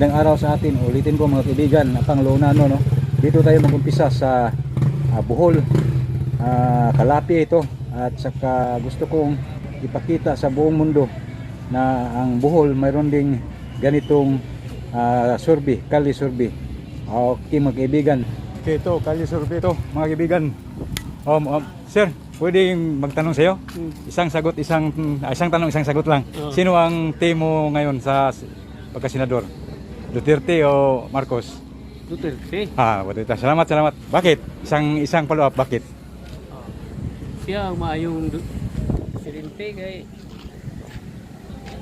magandang araw sa atin. Ulitin ko mga kaibigan, Panglunano, no? Dito tayo mag-umpisa sa Bohol, Calapi ito. At saka gusto kong ipakita sa buong mundo na ang Bohol mayroon ding ganitong survey, Kali survey. Okay mga kaibigan. Okay, ito, Kali survey ito mga kaibigan. Sir, pwedeng magtanong sa iyo? Isang sagot, isang tanong, isang sagot lang. Sino ang team mo ngayon sa pagka-senador? Duterte o Marcos? Duterte. Duterte. Salamat. Bakit? Isang follow-up, bakit? Siya ang maayong presidente kay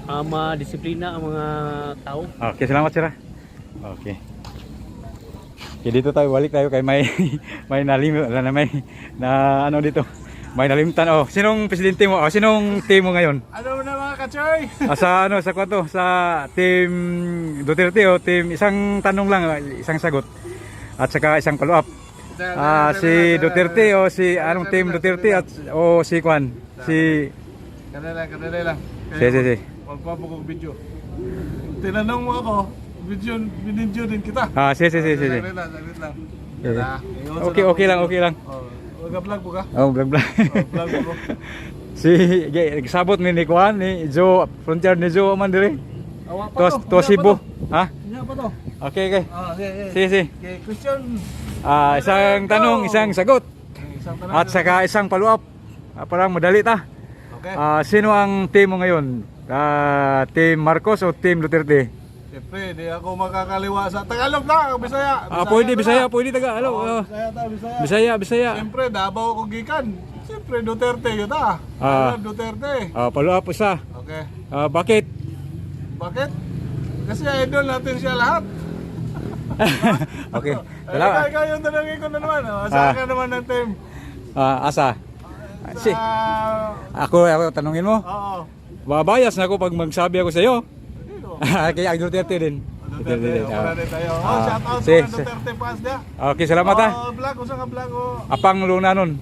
madisiplina ang mga tao. Okay, salamat sir. Okay. Okay, dito balik tayo kay may ano dito. May nalimtan. Sinong presidente mo? Sinong team mo ngayon? Ano na mga kachoy? Sa kwato, sa team Duterte o team, isang tanong lang, isang sagot. At saka isang follow-up. Si Duterte o si anong team Duterte o si Kwan? Si Kanila lang. Si. Magpapakong video. Tinanong mo ako, binidyo din kita. Si. Saglit lang. Okay lang. Mag-vlog po ka? Vlog. Vlog po. Si sabot ni Kwan ni Joe, frontier ni Joe man dire. To Cebu. Nya pa to. Okay. Si. Okay, question. Isang tanong, isang sagot. Isang tanong. At saka isang follow-up. Parang madali ta. Okay. Sino ang team mo ngayon? Team Marcos o team Duterte? Siyempre, di ako makakaliwa sa Tagalog na, Bisaya. Pwede Bisaya, pwede Tagalog. Bisaya. Siyempre, Davao ko gikan. Siyempre, Duterte yun Duterte. Follow-up isa. Okay. Bakit? Bakit? Kasi idol natin siya lahat. Okay. Salamat. Ikaw yung tanongin ko na naman. Saan ka naman ng team? Asa? Si. Ako tanungin mo. Oo. Babayas na ako pag magsabi ako sa iyo. Kaya ang Duterte din. Duterte. Wala din tayo. Shout out Si. sa Duterte fans niya. Okay, salamat Vlog ko sa vlog ko. Apang Lunanon.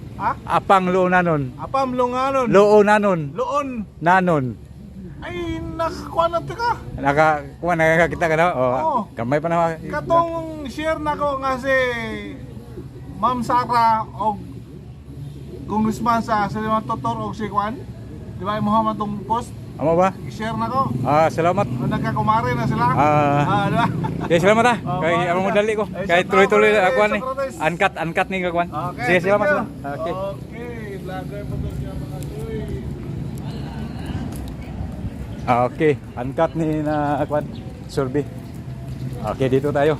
Apang Lunanon. Apam Lunganon. Loonanon. Loon. Nanon. Ay, nakakuha na ka. Nakakita ka na? Oo. Kamay pa na. Katong share na ko nga si Ma'am Sara o Congressman sa Siliman Totor o si Kwan. Di ba Muhammad tong post? Amo ba? I-share na ko. Salamat. Nagkakumari na sila. Di ba? Okay, salamat Kay ang madali ko. Kay tuloy-tuloy ako ni. Socrates. Uncut ni kakuan. Okay, Sige, salamat. Okay, vlogger po to siya mga Joy. Okay, uncut ni na kuan. Survey. Okay, dito tayo.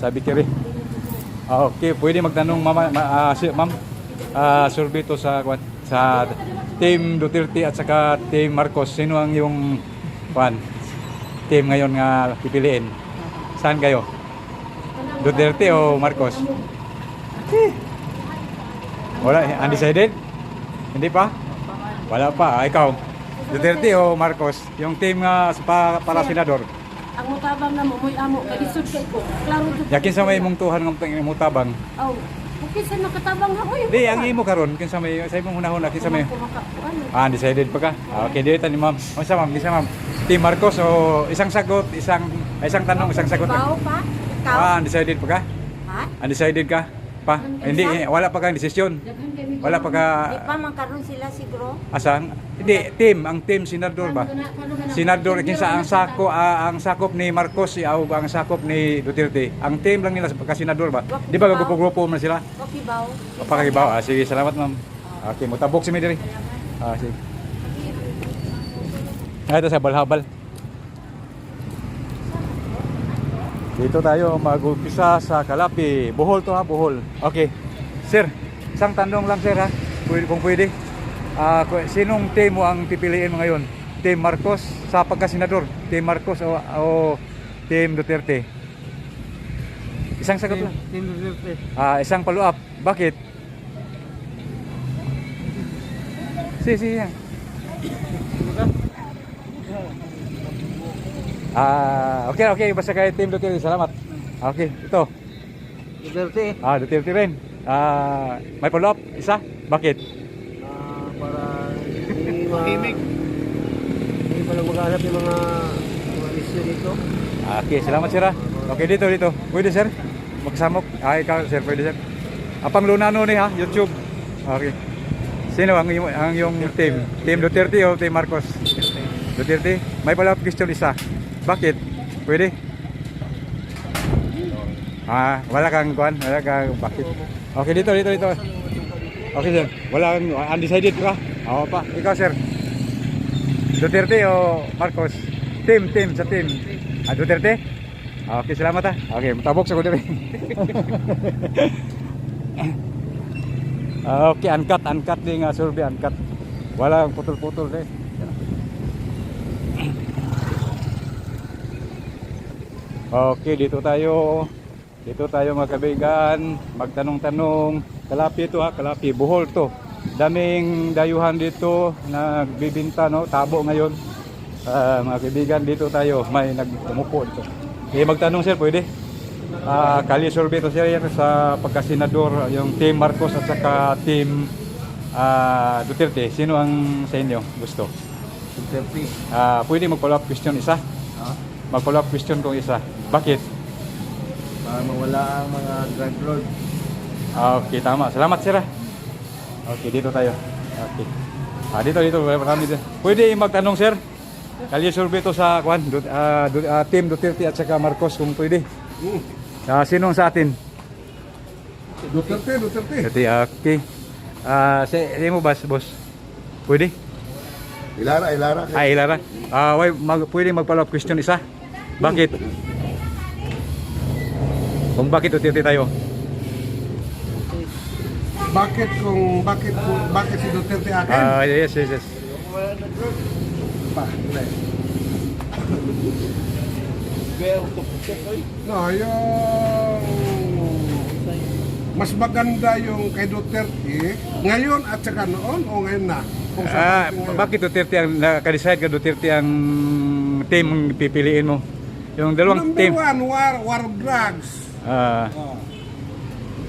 Sa Bikiri. Okay, pwede magtanong ma'am. Survey to sa kuan, sa team Duterte at saka team Marcos. Sino ang yung kuan team ngayon nga pipiliin? Saan kayo? Duterte o Marcos? Wala, undecided? Hindi pa? Wala pa. Ikaw? Duterte o Marcos? Yung team nga para senador? Ang mutabang na mo, muy amo, kalisod kay ko. Klaro jud. Yakin sa may mong tuhan ng mutabang? Okay sa nakatabang na ko. Di, ang imo karon kin sa may sa imong hunahuna kin sa may undecided pa ka. Okay, dito ni ma'am. Unsa ma'am? Isa ma'am. Team Marcos o isang sagot, isang tanong, isang sagot. Ikaw pa? Ikaw? Undecided pa ka? Ha? Undecided ka? Pa? Hindi, wala pa kang desisyon. Wala pa ka. Di pa magkaroon sila siguro. Asang? Hindi, ang team senador ba? Senador kinsa ang sakop ni Marcos ang sakop ni Duterte. Ang team lang nila sa pagka-senador ba? Di ba grupo man sila? Pakibaw. Pakibaw. Sige, salamat ma'am. Okay, mutabok si Midiri. Sige. Ito sa Balhabal. Dito tayo mag-umpisa sa Calapi. Bohol to Bohol. Okay. Sir, isang tanong lang sir kung pwede. Sinong team mo ang pipiliin mo ngayon? Team Marcos sa pagka-senador? Team Marcos o Team Duterte? Isang sagot lang. Team Duterte. Isang follow-up. Bakit? Si yan. Okay. Basta kay Team Duterte. Salamat. Okay, ito. Duterte. Duterte rin. May follow-up? Isa? Bakit? Para hindi pala maghanap yung mga dito. Okay, salamat sir. Okay, dito. Pwede sir? Magsamok. Ikaw sir, pwede sir. Apang Lunano ni ha, YouTube. Okay. Sino ang yung team? Team Duterte o Team Marcos? Duterte. May pala question isa. Bakit? Pwede? Wala kang bakit? Okay, dito. Okay sir. Wala kang undecided ka? Oo pa. Ikaw sir. Duterte o Marcos? Team sa team. Duterte? Okay, salamat ha. Okay, matabok sa ko dito. Okay, uncut din nga survey, uncut. Wala putol-putol eh. Okay, dito tayo mga kaibigan, magtanong-tanong. Kalapi ito ha, Kalapi, Bohol to. Daming dayuhan dito nagbibinta, no, tabo ngayon. Mga kaibigan, dito tayo, may nagumupo dito. Magtanong sir, pwede? Kali survey to sir yan sa pagkasenador, yung Team Marcos at saka Team Duterte. Sino ang sa inyo gusto? Duterte. Pwede mag-follow up question isa? Mag-follow up question kung isa. Bakit? Para mawala ang mga drug lord. Okay, tama. Salamat sir. Okay, dito tayo. Okay. Dito. Marami dito. Pwede magtanong sir? Kali survey to sa Team Duterte at saka Marcos kung pwede. Sino sa atin? Duterte. Okay. Sa mo boss? Pwede? Ilara. Ilara. Pwede mag-follow up question isa? Bakit? Kung bakit Duterte tayo? Bakit si Duterte akin? Yes. No, yung mas maganda yung kay Duterte ngayon at saka noon o ngayon na? Kung sa ngayon. Bakit Duterte ang naka-decide ka Duterte ang team ang pipiliin mo? Yung dalawang Number team. one, war of drugs.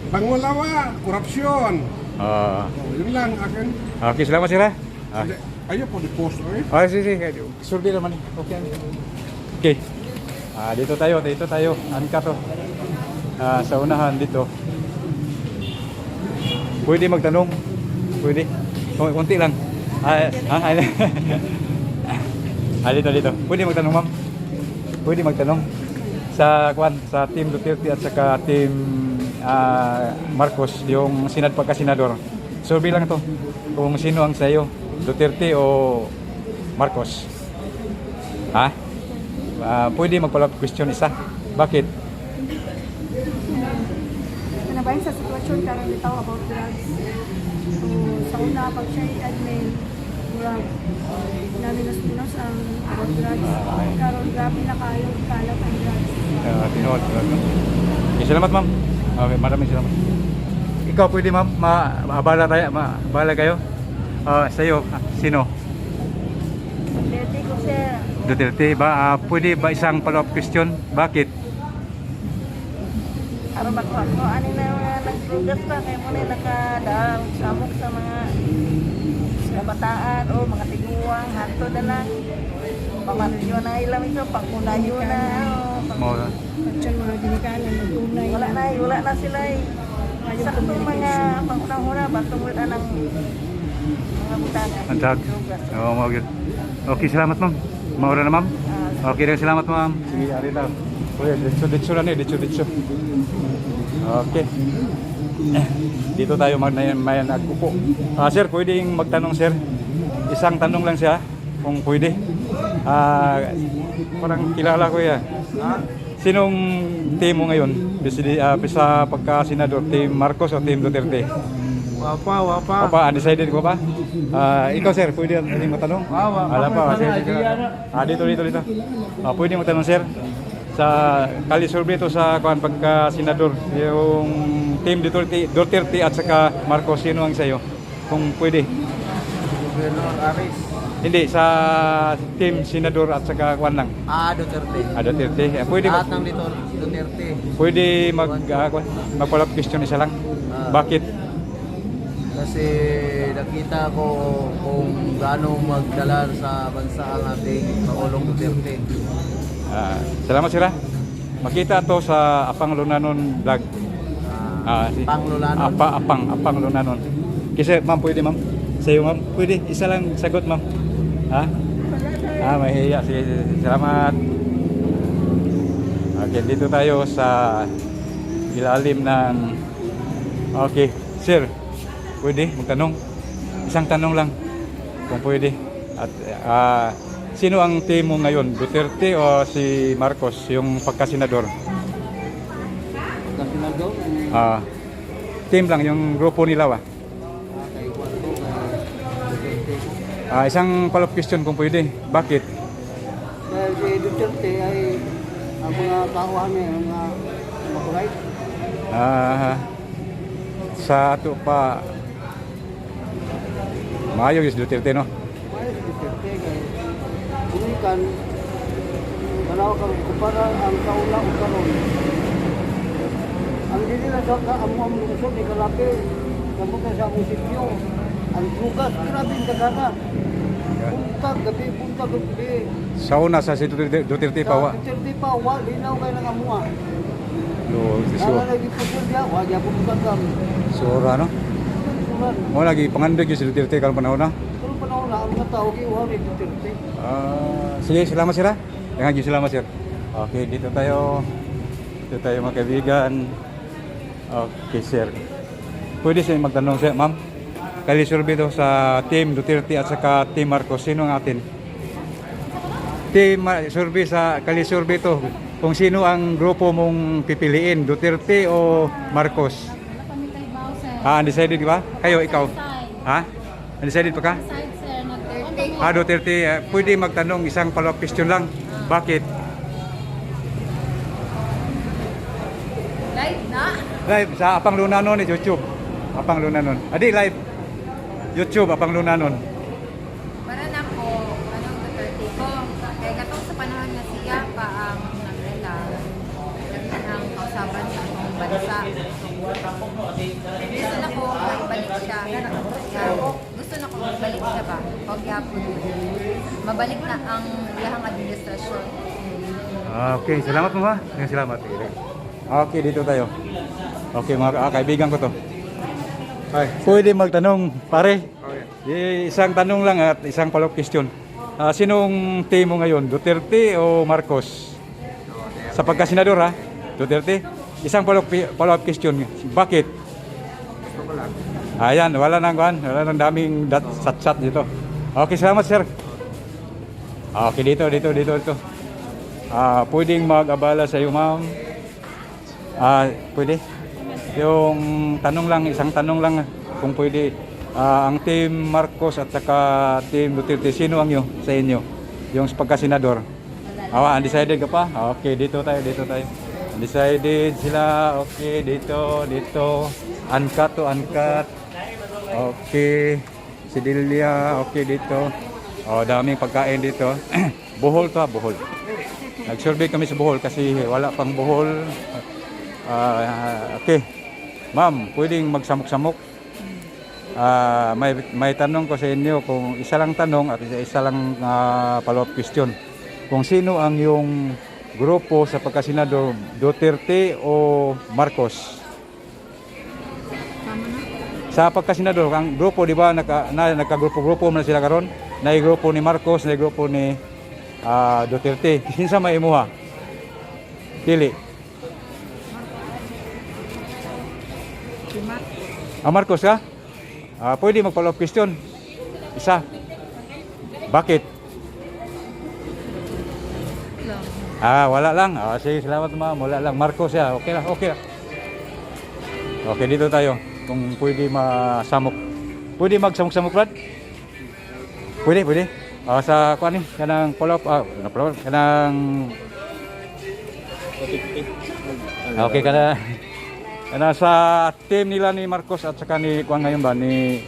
Pangalawa, korupsyon. Yun lang akin. Okay, salamat sila. Ayaw po di-post eh. Sige. Survey naman. Okay. Dito tayo. Angka to. Sa unahan dito. Pwede magtanong. Pwede. Kunti lang. Dito. Pwede magtanong, ma'am. Pwede magtanong sa Team Duterte at saka Team Marcos, yung pagka-senador. Survey lang to. Kung sino ang sayo, Duterte o Marcos. Pwede mag-follow up question isa. Bakit? Nabahin sa sitwasyon karang bitaw about drugs. So, sa una, pag siya i-admin, namin nas ang about drugs. Karon grabe na kayo, kalat ang drugs. Tinood. Okay, salamat ma'am. Okay, maraming salamat. Ikaw pwede ma'am, maabala kayo? Sa'yo, sino? Duterte ko siya. Duterte ba? Pwede ba isang follow-up question? Bakit? Aron makuha ko ani na mga nagprugas pa kay mo na nakadaang samok sa mga kabataan o mga tiguang hanto na lang pamaryo na ilang ito pangkunayo na Mo. Pagsiyan mga ginikanan, nag-unay. wala na sila sakto mga pangkunahura batong wala ng mga butana Antag. Okay, salamat ma'am. Maura na ma'am. Okay, salamat ma'am. Sige, ari daw. Ditso lang ditso. Okay. Dito tayo may nagkupo. Sir, pwedeng magtanong sir. Isang tanong lang siya kung pwede. Parang kilala ko yan. Sinong team mo ngayon? Sa pagka-senador, Team Marcos o Team Duterte? Wapa, undecided ko pa? Ikaw sir, pwede matanong? Wala pa. Dito. Pwede matanong sir? Sa kali survey to sa pagka-senador, yung Team Duterte at saka Marcos, sino ang sayo? Kung pwede. Hindi, sa Team Senador at saka lang. Duterte. Duterte. Pwede Lahat ng Duterte. pwede mag-follow up question isa lang. Bakit? Kasi nakita ko kung gaano magdala sa bansa ang ating Pangulong Duterte. Salamat sir. Makita to sa Apang Lunanon vlog. Apang Lunanon. Apang Lunanon. Kasi ma'am, pwede ma'am? Sa'yo ma'am? Pwede? Isa lang sagot ma'am. Ha? Mahihiya. Sige. Salamat. Okay, dito tayo sa ilalim ng... Okay, sir. Pwede magtanong? Isang tanong lang. Kung pwede. At sino ang team mo ngayon? Duterte o si Marcos, yung pagkasenador? Kasinado? Team lang, yung grupo nila ba? Kay Juan ko, Isang follow-up question kung pwede. Bakit? dahil si Duterte ay ang mga kakuhan niya, ang mga makulay. Sa ato pa maayo yung Duterte, no? May si Duterte kay kumikan dalawa kami kumpara ang kaula o karon. Ang dili na sa kaamong lungsod ni Kalapi, kamo ka sa munisipyo. Ang drugas, grabe yung dagana. Punta gabi. Sa una sa si Duterte pa wa. Duterte pa, wa, linaw kayo ng amuha. So, Lagi po siya, wa, diya po pagkakam. sura, no? Sulan. Mo lagi pangandig yung si Duterte karon panahon na. Pero panahon na, ang mga tao, kiwa ni Duterte. Sige, salamat sir. Dengan salamat sir. Okay, dito tayo mga kaibigan. Okay, sir. Pwede siya magtanong siya, ma'am. Kalisurvey to sa Team Duterte at saka Team Marcos. Sino ang atin? Survey sa kalisurvey to. Kung sino ang grupo mong pipiliin, Duterte o Marcos? Wala kami kay Bowser. Undecided ba? Kayo, ikaw? Ha? Undecided pa ka? Side sir, nag-Duterte. Duterte. Pwede magtanong isang follow-up question lang. Bakit? Live na. Live sa Apang Lunanon ni YouTube. Apang Lunanon. Adi live. YouTube Apang Lunanon. Para na ko, anong Duterte ko. Kaya gatong sa panahon na siya pa ang nagrela. Ang kausaban sa akong bansa. Gusto na ko maibalik siya. Gusto na ko maibalik siya ba? Huwag yapon. Mabalik na ang iyahang administrasyon. Okay, salamat mo ha. Salamat. Okay, dito tayo. Okay, mga kaibigan ko to. Ay, pwede magtanong, pare. Isang tanong lang at isang follow-up question. Sinong team mo ngayon? Duterte o Marcos? Sa pagkasenador ha? Duterte? Isang follow-up question. Bakit? Ayan, wala nang daming sat-sat dito. Okay, salamat sir. Okay, dito. Pwedeng mag-abala sa iyo, ma'am. Pwede? Yung isang tanong lang kung pwede. Ang Team Marcos at saka Team Duterte, sino ang sa inyo? Yung pagkasenador? Undecided ka pa? Okay, dito tayo. Undecided sila. Okay, dito. Uncut to uncut. Okay. Sidilia. Okay, dito. Daming pagkain dito. Bohol to, Bohol. Nag-survey kami sa Bohol kasi wala pang Bohol. Okay. Ma'am, pwedeng magsamok-samok. May tanong ko sa inyo, kung isa lang tanong at isa lang follow-up question. Kung sino ang yung grupo sa pagkasenador, Duterte o Marcos? Sa pagkasenador, ang grupo, di ba, nagka-grupo na sila karon? Na grupo ni Marcos, na grupo ni Duterte. Kinsa may imuha? Pili. Marcos ka? Pwede mag-follow up question. Isa. Bakit? Wala lang. Sige, salamat ma'am. Wala lang. Marcos ya. Okay lang. Okay, dito tayo. Kung pwede masamok. Pwede magsamok-samok, Brad? Pwede. Sa kuan ni kanang follow up. Kanang okay kana. Sa team nila ni Marcos at saka ni kuan ngayon ba ni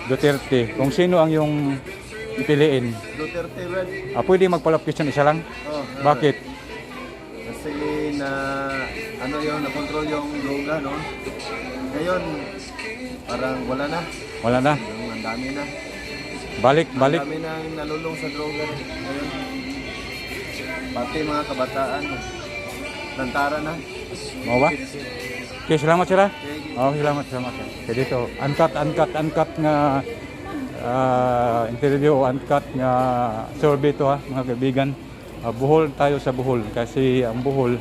Duterte, kung sino ang yung ipiliin? Duterte, Brad. Pwede mag-follow up question isa lang? Bakit? Kasi na-control yung droga, no? Ngayon, parang wala na. Ang dami na. Balik. Ang dami na nalulong sa droga ngayon. pati mga kabataan. Lantara na. Mau ba? Okay, salamat sir. Okay, salamat. Okay, dito, uncut nga interview, uncut nga survey to ha, mga kaibigan. Bohol tayo sa Bohol kasi ang Bohol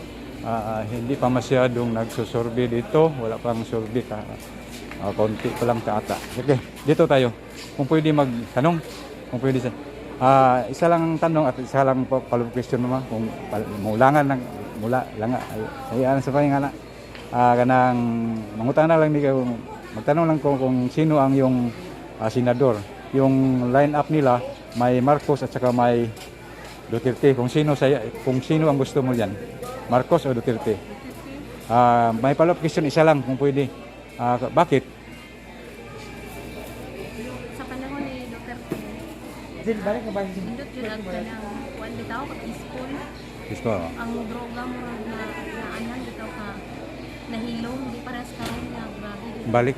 hindi pa masyadong nagsusurvey dito, wala pang survey ka. Konti pa lang kaata. Okay, dito tayo. Kung pwede magtanong, kung pwede sa isa lang tanong at isa lang follow question naman kung mulangan ng mula lang ayan sa pahingala. Kanang mangutana lang ni kayo, magtanong lang kung sino ang yung senador. Yung line up nila may Marcos at saka may Duterte. Kung sino ang gusto mo diyan, Marcos o Duterte? May follow-up question isa lang kung pwede. Bakit? Sa panahon ni Duterte, Din balik na ba? indot yun ang kanang kuwan bitaw ka school. Gusto. Ang droga mo na anang bitaw ka nahilong di pares karon nga grabe. Balik.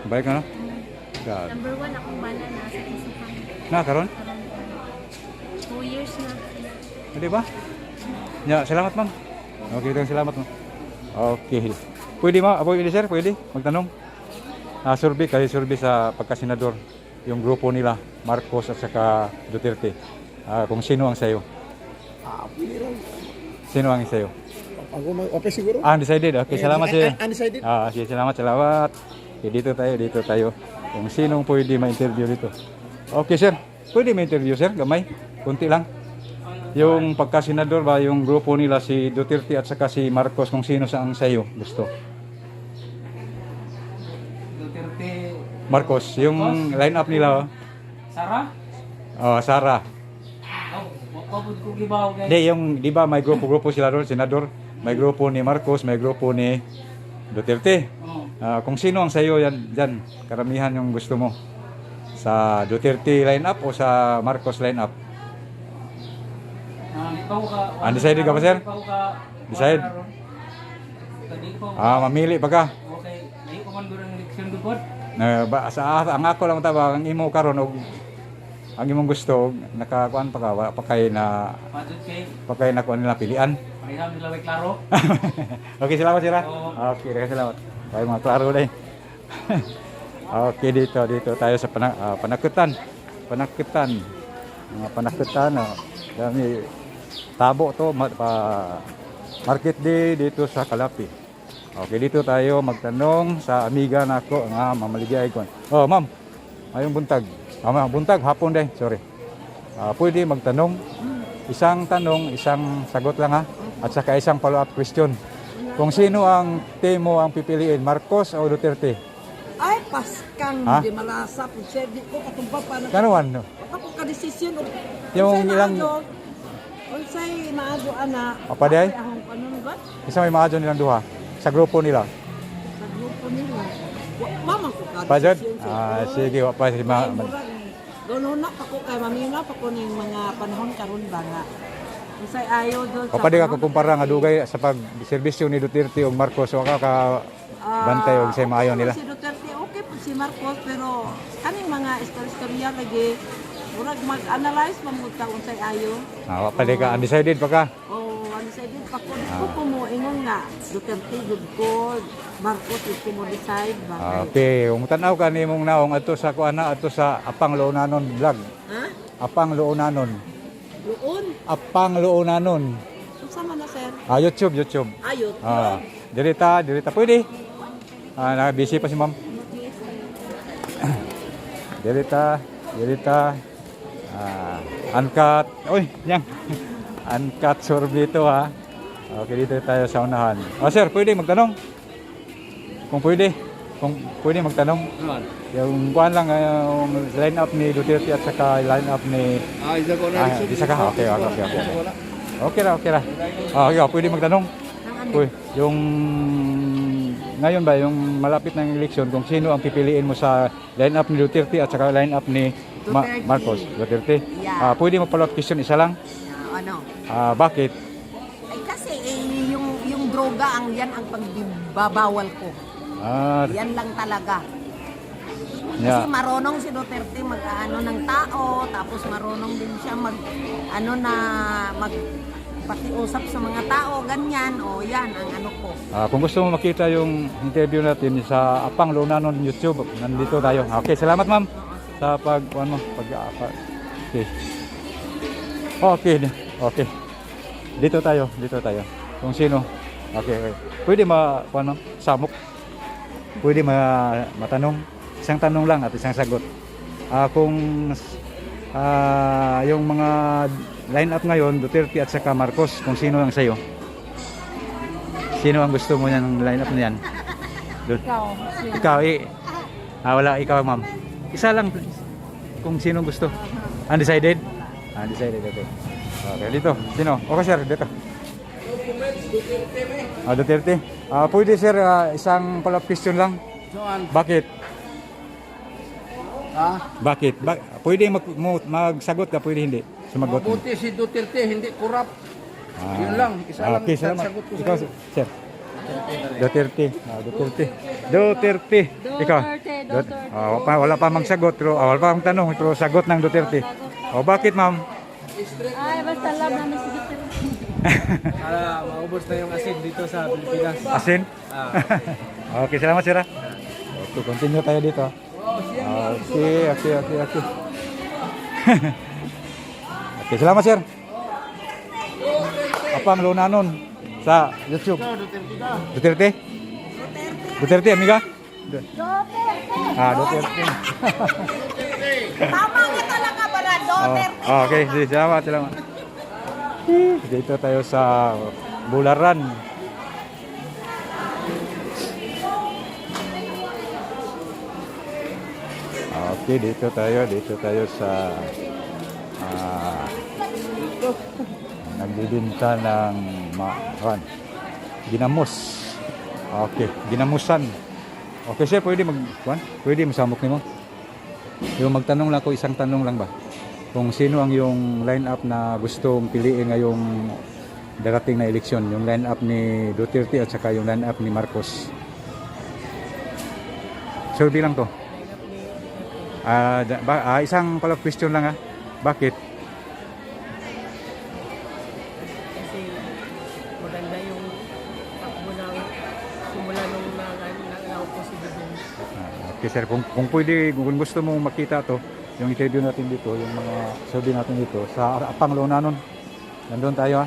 Balik na no? God. Number 1 akong bana na sa isukan. Na karon? Karon 2 years na. Hindi ba? Ya, salamat ma'am. Okay, salamat ma'am. Okay. Pwede pwede sir, pwede magtanong. Survey sa pagkasenador, yung grupo nila, Marcos at saka Duterte. Kung sino ang sayo? Pwede rin. Sino ang sayo? Ako okay siguro. Undecided. Okay, salamat sir. Undecided. Sige, salamat. Okay, dito tayo. Kung sinong pwede ma-interview dito. Okay sir, pwede ma-interview sir, gamay. Kunti lang. Yung pagkasenador ba, yung grupo nila si Duterte at saka si Marcos, kung sino sa ang sayo gusto. Duterte. Marcos, yung line up nila. Sarah? Sara. Wapod ko gibaw guys. Hindi, yung, di ba may grupo sila doon, senador. May grupo ni Marcos, may grupo ni Duterte. Kung sino ang sayo yan, dyan, karamihan yung gusto mo. Sa Duterte line up o sa Marcos line up? Undecided ka ba, sir? Decide? Mamili pa ka. Okay, di ko man durang eleksyon dugod. Ang ako lang taba, ang imo karon og ang imong gusto, nakakuan pa ka, wala pa kay na Padut kay pagkay na kuan nila pilian. pareham nila way klaro. Okay, salamat sir. Oo. Okay, salamat. Kaya mga klaro dai. Okay, dito tayo sa panakutan. Mga panakutan, dami tabo to, market day dito sa Kalapi. Okay, dito tayo magtanong sa amiga nako nga mamaligay ko. Oh, ma'am. Ayong buntag. Buntag hapon day, sorry. Pwede magtanong. Isang tanong, isang sagot lang ha. At saka isang follow-up question. Kung sino ang team mo ang pipiliin, Marcos o Duterte? Ay, paskang Ha? di malasa po siya. Di ko katumpa pa na. Kanuan no? Ako ka-desisyon. Yung ilang Unsay maado ana. Apa di ay? Ahong kanon ba? Isa may maadyo nilang duha sa grupo nila. Sa grupo nila. Mama ko ka. Pajod? Sige, wa pa si Doon na pa ko kay mamina pa ko ning mga panahon karon ba nga. Unsay ayo do O pwede ka kukumpara nga dugay sa pag-serbisyo ni Duterte o Marcos, o ka bantay og say maayo nila. Si Duterte okay po si Marcos pero kaning mga istorya lagi murag mag-analyze mamuta unsay ayo. Wa pwede ka undecided pa ka. Oh, undecided pa ko. Gusto ko mo ingon nga Duterte good ko, Marcos gusto mo decide ba. Okay, kung tanaw ka nimong naong adto sa kuana, adto sa Apang Loonanon vlog. Ha? Apang Loonanon. Doon. Apang Loonanon. Unsa man na sir? YouTube. Ayot. Dirita pwede. Na busy pa si ma'am. Dirita. Uncut. Uy, yan. Uncut survey to ha. Okay, dito tayo sa unahan. Sir, pwede magtanong? Kung pwede magtanong. Yung kuan lang, yung line up ni Duterte at saka line up ni Isa ko na rin. isa ka? Okay. Okay ra. Okay, pwede magtanong. Uy, yung ngayon ba, yung malapit ng eleksyon, kung sino ang pipiliin mo sa line up ni Duterte at saka line up ni Duterte. Marcos? Duterte? Yeah. Pwede mo follow-up question isa lang? Ano? Bakit? Ay kasi yung droga ang yan ang pagbabawal ko. Yan lang talaga. Kasi Yeah. marunong si Duterte mag-ano ng tao, tapos marunong din siya mag pakiusap sa mga tao, ganyan. O yan ang ano ko. Kung gusto mo makita yung interview natin sa Apang Lonanon YouTube, nandito tayo. Okay, salamat ma'am sa okay. Okay. Dito tayo. Kung sino. Okay. Pwede samok. Pwede matanong. Isang tanong lang at isang sagot. Kung yung mga line-up ngayon, Duterte at saka Marcos, kung sino ang sayo? Sino ang gusto mo ng line-up na yan? Ikaw wala, ikaw ma'am. Isa lang, kung sino gusto. Undecided? Undecided, okay. Okay, dito. Sino? Okay sir, dito. Duterte. Pwede sir, isang follow-up question lang. Joan, Bakit? Bakit? Pwede magsagot ka, pwede hindi. Sumagot. mabuti si Duterte, hindi kurap. Yun lang, isa lang Okay, salamat. sagot ko sa Ikaw, iyo. sir. Duterte. Ikaw. Wala pa mang sagot, pero wala pa mang tanong, pero sagot ng Duterte. Bakit ma'am? Ay, basta alam namin si Duterte. Maubos na yung asin dito sa Pilipinas. Asin? Okay, salamat sir. Okay, continue tayo dito. Okay. Okay, salamat sir. Apang Lonanon sa YouTube. Duterte, amiga? Duterte. Tama ka talaga pala, Duterte. Okay, salamat. Dito tayo sa Bularan. Okay, dito tayo sa nagbibinta ng ginamos. Okay, ginamusan. Okay, sir, pwede masamok nimo. Yung magtanong lang ko, isang tanong lang ba? Kung sino ang yung line-up na gustong piliin ngayong darating na eleksyon, yung line-up ni Duterte at saka yung line-up ni Marcos. Survey lang to. Isang follow-up question lang Bakit? Kasi maganda yung takbo ng simula nung naupo si Dudong. Okay sir, kung pwede, kung gusto mong makita to, yung interview natin dito, yung mga survey natin dito sa Apang Lonanon. Nandun tayo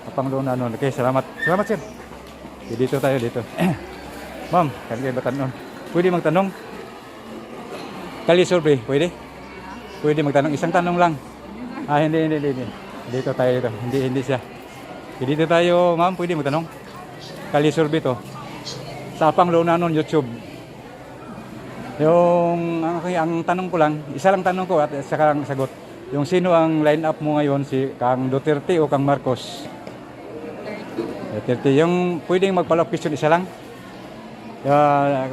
Apang Lonanon. Okay, salamat. Salamat sir. Okay, dito tayo dito. Ma'am, kaya ba tanong? Pwede magtanong? Kali survey, pwede? Pwede magtanong, isang tanong lang. Hindi. Dito tayo dito. Hindi siya. Okay, dito tayo, ma'am, pwede magtanong? Kali survey to. Sa Apang Lonanon YouTube. Ang tanong ko lang, isa lang tanong ko at saka lang sagot. Yung sino ang line-up mo ngayon, si Kang Duterte o Kang Marcos? Duterte. Yung pwedeng mag-follow-up question, isa lang?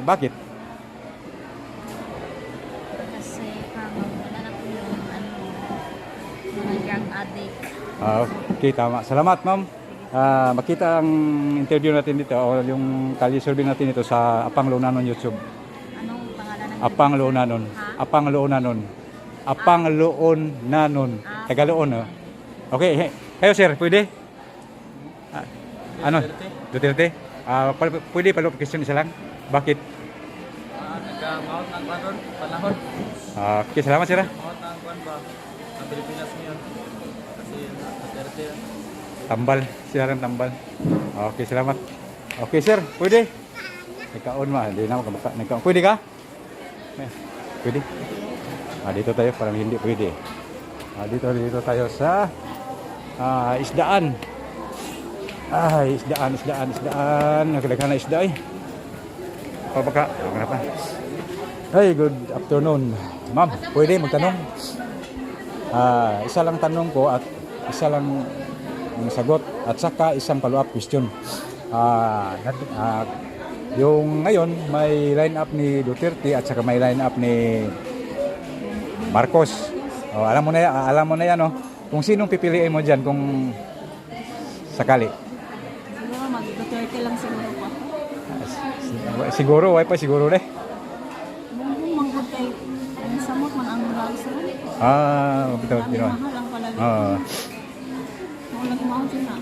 Bakit? Kasi wala na po yung mga drug addict. Okay, tama. Salamat, ma'am. Makita ang interview natin dito o yung kali survey natin dito sa Apang Lonanon YouTube. Anong pangalan ng Apang Lonanon. Apang Lonanon. Apang Lonanon. Tagaloon, Okay. Kayo, sir, pwede? Duterte? Pwede follow-up question isa lang? Bakit? Nagka-mount ng panahon. Okay, salamat, sir. Mount ng ang Pilipinas ngayon. Kasi Duterte. Tambal. Sila rin tambal. Okay, salamat. Okay, sir, pwede? Nagkaon hindi na makamaka. Nagkaon. Pwede ka? Pwede? Dito tayo, parang hindi pwede. Dito tayo sa isdaan. Isdaan. Nagkalaga na isda Pabaka. Kenapa? Hey, good afternoon. Ma'am, pwede magtanong? Isa lang tanong ko at isa lang sagot at saka isang follow-up question. Yung ngayon may line-up ni Duterte at saka may line-up ni Marcos. Alam mo na yan, kung sinong pipiliin mo diyan kung sakali. Siguro mag-Duterte lang siguro po ako. Siguro, siguro deh. Mungkin manggod kay ang samot man ang laos. Betul. Mahal ang palagi. ulang mo sila.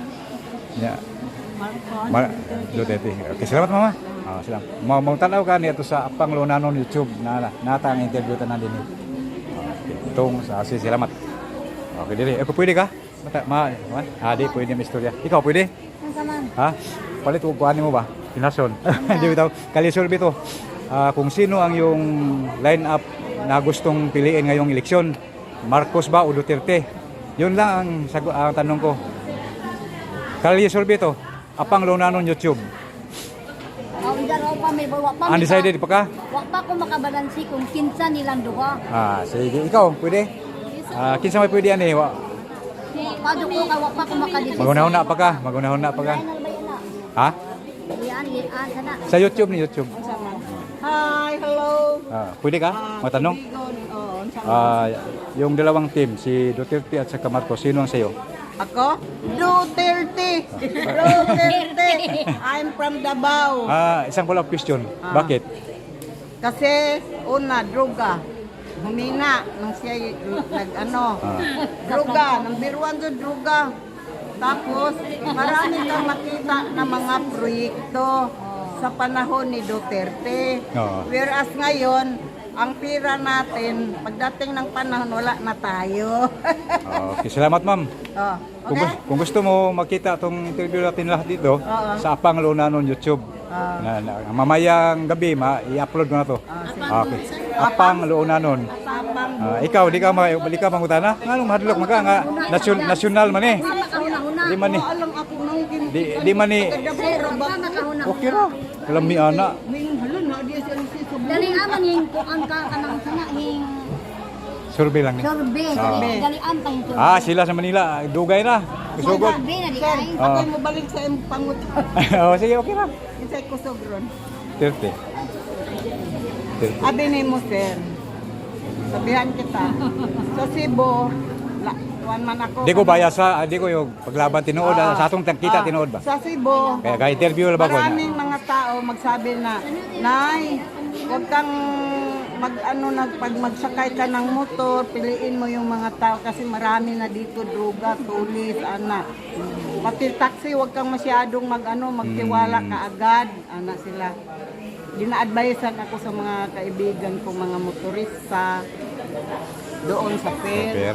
Ya. Marcos. Duterte. Okay, salamat mama. Salamat. Mau tanaw ka niya to sa Apang Lunanon YouTube na nata ang interview tanan din. Okay. Tong sa salamat. Okay, dili. Ako pwede ka? Di pwede may istorya. Ikaw pwede? Ha? Palit ko kuhanin mo ba? Pinason. Hindi bitaw. Kalisolve ito. Kung sino ang yung line-up na gustong piliin ngayong eleksyon, Marcos ba o Duterte? Yun lang ang tanong ko. Kalisolve ito. Apang Lunanon YouTube. Undecided pa ka? Wa pa ko makabalansi kung kinsa nilang duha. Sige. Ikaw, pwede? Kinsa may pwede yan eh. Pado ko ka wa pa ko makadesisyon. Magunahon na pa ka. Ha? Yan, sana. Sa YouTube ni YouTube. Hi, hello. Pwede ka? Matanong? Yung dalawang team, si Duterte at saka Marcos, sino ang sayo? Ako? Duterte. Duterte. I'm from Davao. Isang follow-up question. Bakit? Kasi una, droga. Humina nung siya droga, number 1 doon droga. Tapos marami kang makita na mga proyekto sa panahon ni Duterte. Whereas ngayon, ang pira natin, pagdating ng panahon, wala na tayo. Okay, salamat ma'am. Okay? Kung gusto mo makita itong interview natin lahat dito, sa Apang Lunanon YouTube. Mamayang gabi, i-upload ko na to. Okay. Apang Lunanon. Ikaw, di ka mangutana? Nga mahadlok maka nga nasyonal man eh. Di man eh. Di man eh. Okay ra. Kalami ana. Dali aman yung kuan ka kanang sana hing Survey lang ni. survey. Dali an pa yung Sila sa Manila, dugay na. Kusugod. survey na di Sir, ay. ako mo balik sa iyong pangut. Sige, okay ra. Isa'y kusogron. 30. Abi ni mo, sir. Sabihan kita. Sa Cebu, kuan man ako. Di ko bayasa, di ko yung paglaban tinuod. Sa atong kita tinuod ba? Sa Cebu, Kaya interview lang ba ko niya? maraming mga tao magsabi na, Nay, huwag kang pag magsakay ka ng motor, piliin mo yung mga tao kasi marami na dito droga, tulis, anak. Pati taxi, huwag kang masyadong magtiwala ka agad, anak sila. Dina-advisean ako sa mga kaibigan ko, mga motorista, doon sa fair.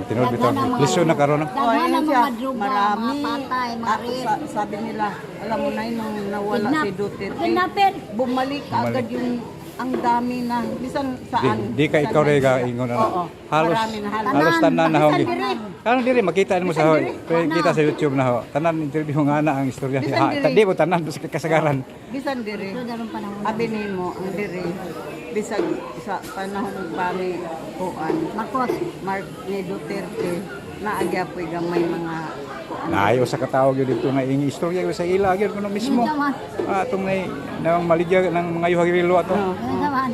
Tinuod bitaw. Lisod na karon. Daghan ang siya, mga droga, marami. mga patay, mga rape. Sabi nila, alam mo na nung nawala Kidnap. si Duterte, Kidnapin. bumalik agad yung ang dami na, bisan saan. Di ka ikaw rin ingon na. Oo, Halos marami na, halos tanan na hogi. Bisan diri. Karon diri makita mo sa kita sa YouTube na ho. Tanan interview nga na ang istorya. Bisan diri. Di ko tanan sa kasagaran. Bisan diri, So daron panahon. abi nimo ang diri, bisan sa panahon pa ni Juan Marcos. Mark ni Duterte, naagya po'y gamay mga kuan. Naayo sa katawag yun dito nga ingi istorya ko sa ila gyud kuno mismo. Atong nang maligya ng mga yuhagirilo ato. Ano naman?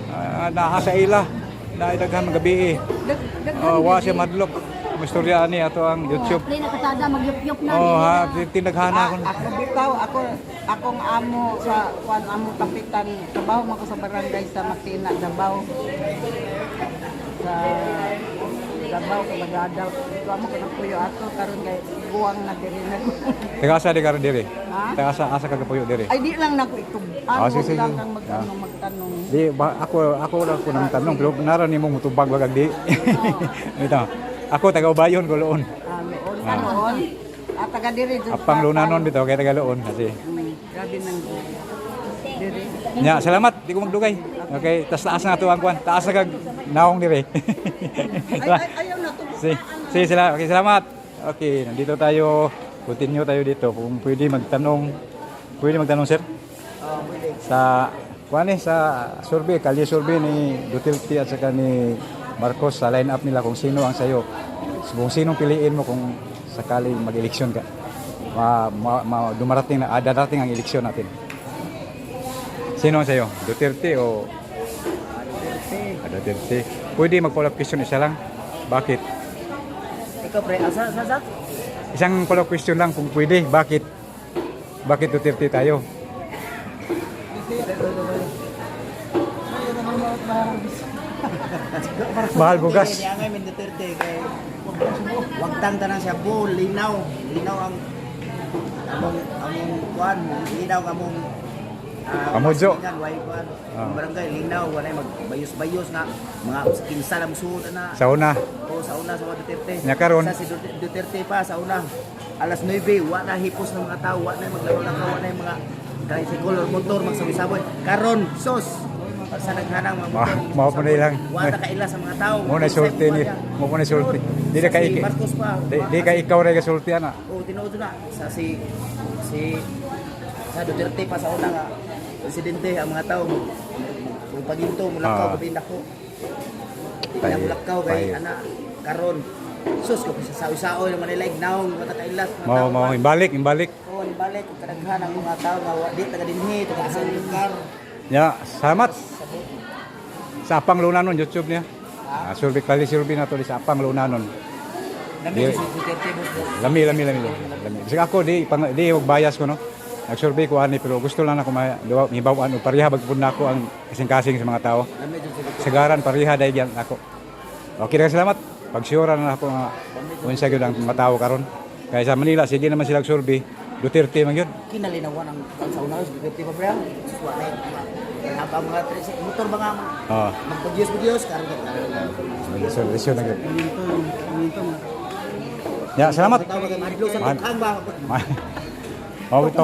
Naa sa ila. Naidaghan gabi. Wa siya madlok. Ang istorya ani ato ang YouTube. Play na kasada magyup-yup na. Tinaghana ko. Ako bitaw, akong amo sa kuan amo kapitan, trabaho man ko sa barangay sa Matina, Davao. Sa Davao ko magadaw. Ito amo ko nagpuyo ato karon kay buwang na diri na. Tagasa di karon diri. Ha? Tagasa asa ka puyo diri. Ay di lang nako itub. Sige. Lang kang magtanong. Di ba ako lang ko nang tanong pero naran nimo mutubag wag di. Ito. Ako taga Ubayon ko loon. Noon. At taga diri jud. Apang Lunanon bitaw kay taga loon kasi. Grabe nang diri. Nya, salamat di ko magdugay. Okay, taas na ato ang kwan. Taas na kag naong diri. Ayaw na to. Sige sila. Okay, salamat. Okay, nandito tayo. Continue tayo dito. Kung pwede magtanong sir. Pwede. Sa sa survey, kalye survey ni Duterte at saka ni Marcos sa line up nila kung sino ang sayo. Kung sinong piliin mo kung sakaling mag-eleksyon ka. Darating ang eleksyon natin. Sino ang sayo? Duterte o Duterte. Pwede mag-follow-up question isa lang. Bakit? Ikaw pre, asa? Isang follow-up question lang kung pwede. Bakit Duterte tayo? Mahal bugas. Di angay min Duterte kay wagtang tanan siya bull, linaw ang among kuan, linaw among Amudyo. Way kuan. Barangay linaw walay magbayos-bayos nga mga kinsa lang suod na. Sa una. O sa una sa mga Duterte. Nya karon? Sa si Duterte pa sa una. Alas 9 wa na hipos ng mga tao, wa na maglaro ng wa na mga tricycle or motor magsawi-saboy. Karon sos sa naghanang mga motor. Mao pa na ilang. Wa na kaila sa mga tao. Mo na sulti ni. Mo na sulti. Di na kay Marcos pa. Di kay ikaw ra kasulti ana. O tinuod na sa sa Duterte pa sa una nga presidente ang mga tao kung paginto mulakaw kabin ako. Kaya mulakaw kay ana karon sus ko sa saoy-saoy naman nila ignaw mata kailas mga tao. Mao imbalik. O ibalik kung kadaghan ang mga tao nga wa di taga dinhi taga sa lugar. Ya, salamat. Sa Apang Lunanon YouTube niya. Survey na to di sa Apang Lunanon. Dami si Duterte boss. Lami. Kasi ako di og bias ko no. Nag-survey ko ani pero gusto lang ako mibawaan og pareha bagpud nako ang kasing-kasing sa mga tao. Dami jud si Sagaran pareha dai gyud ako. Okay ra salamat. Pagsyura na ako nga unsa gyud ang mga tao karon. Kaya sa Manila sige naman sila survey Duterte man gyud. kinalinawan ang sa una si Duterte pa bra. Wa na habang mga motor mga magbugyos karon Resolution na gyud. Ya, salamat. madlo sa tukhang ba. Oh, ito.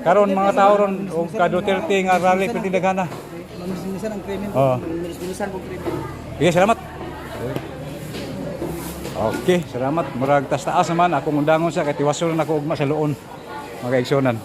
Karon mga tao ron og ka Duterte nga rally pwede daghana. Mamisan ang krimen. Mamisan po krimen. Sige, salamat. Okay, salamat. Murag taas naman akong undangon sa kay tiwasol na ako ugma sa luon. Mga igsonan.